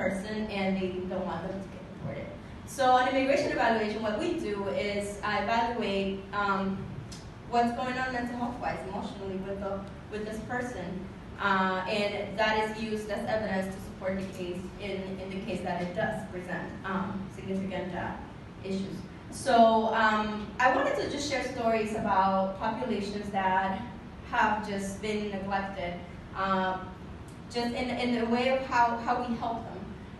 person and they don't want them to get deported. So on immigration evaluation, what we do is I evaluate what's going on mental health-wise, emotionally with this person, and that is used as evidence to support the case in the case that it does present significant issues. So I wanted to just share stories about populations that have just been neglected, just in the way of how we help them.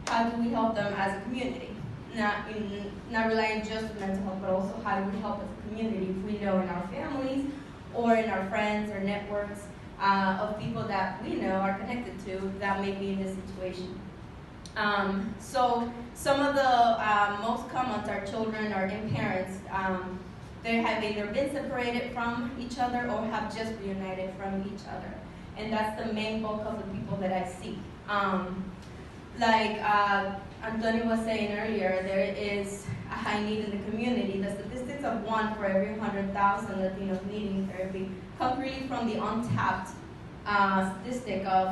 How do we help them as a community? Not relying just on mental health, but also how do we help as a community if we know in our families or in our friends or networks of people that we know are connected to that may be in this situation. So some of the most common are children or in parents. They have either been separated from each other or have just reunited from each other. And that's the main bulk of the people that I see. Like Antonio was saying earlier, there is a high need in the community. The statistics of 1 for every 100,000 Latinos needing therapy come really from the untapped statistic of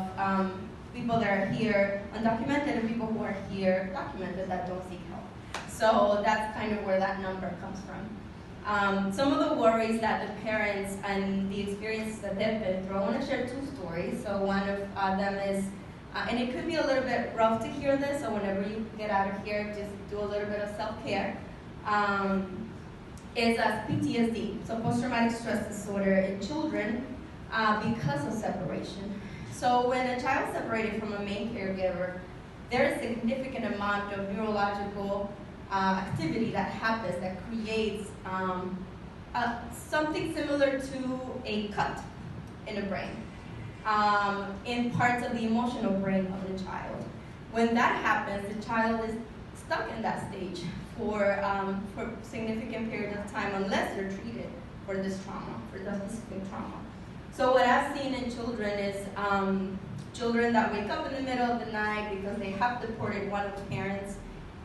people that are here undocumented and people who are here documented that don't seek help. So that's kind of where that number comes from. Some of the worries that the parents and the experiences that they've been through, I want to share 2 stories. So one of them is, and it could be a little bit rough to hear this, so whenever you get out of here, just do a little bit of self-care. Is as PTSD, so post-traumatic stress disorder in children because of separation. So when a child is separated from a main caregiver, there is a significant amount of neurological activity that happens that creates something similar to a cut in the brain, in parts of the emotional brain of the child. When that happens, the child is stuck in that stage for significant periods of time unless they're treated for this trauma, for the specific trauma. So what I've seen in children is children that wake up in the middle of the night because they have deported one of the parents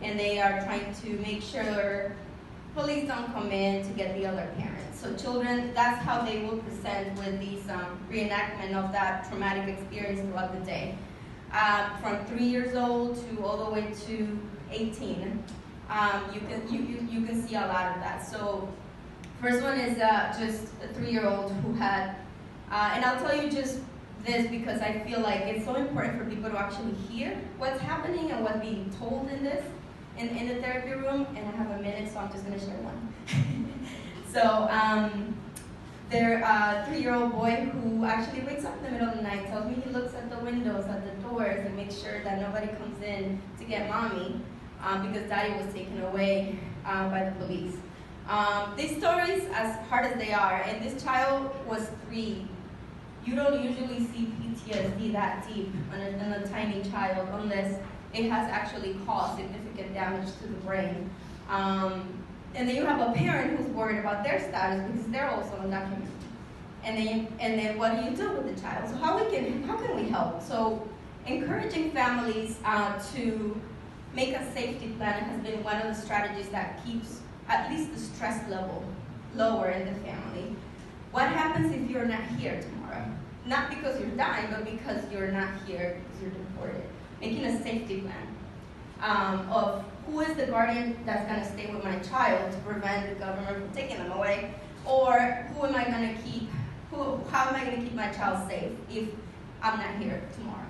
and they are trying to make sure police don't come in to get the other parent. So children, that's how they will present with these reenactment of that traumatic experience throughout the day. From 3 years old to all the way to 18, you can see a lot of that. So first one is just a 3-year-old who had, and I'll tell you just this because I feel like it's so important for people to actually hear what's happening and what's being told in this, in the therapy room, and I have a minute, so I'm just gonna share one. So there's a 3-year-old boy who actually wakes up in the middle of the night, tells me he looks at the windows, at the doors, and makes sure that nobody comes in to get mommy because daddy was taken away by the police. These stories, as hard as they are, and this child was 3, you don't usually see PTSD that deep in a tiny child unless it has actually caused significant damage to the brain. And then you have a parent who's worried about their status because they're also undocumented. And then what do you do with the child? So how can we help? So encouraging families to make a safety plan has been one of the strategies that keeps at least the stress level lower in the family. What happens if you're not here tomorrow? Not because you're dying, but because you're not here because you're deported. Making a safety plan of who is the guardian that's going to stay with my child to prevent the government from taking them away, or who am I going to keep? How am I going to keep my child safe if I'm not here tomorrow?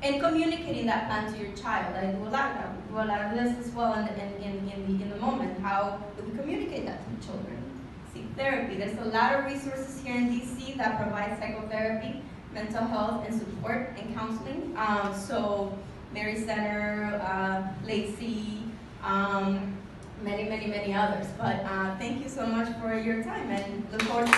And communicating that plan to your child. I do a lot of that. We do a lot of this as well in the moment. How do we communicate that to the children? Seek therapy. There's a lot of resources here in DC that provide psychotherapy, mental health, and support and counseling. So Mary Center, Lacey, many others. But thank you so much for your time and look forward to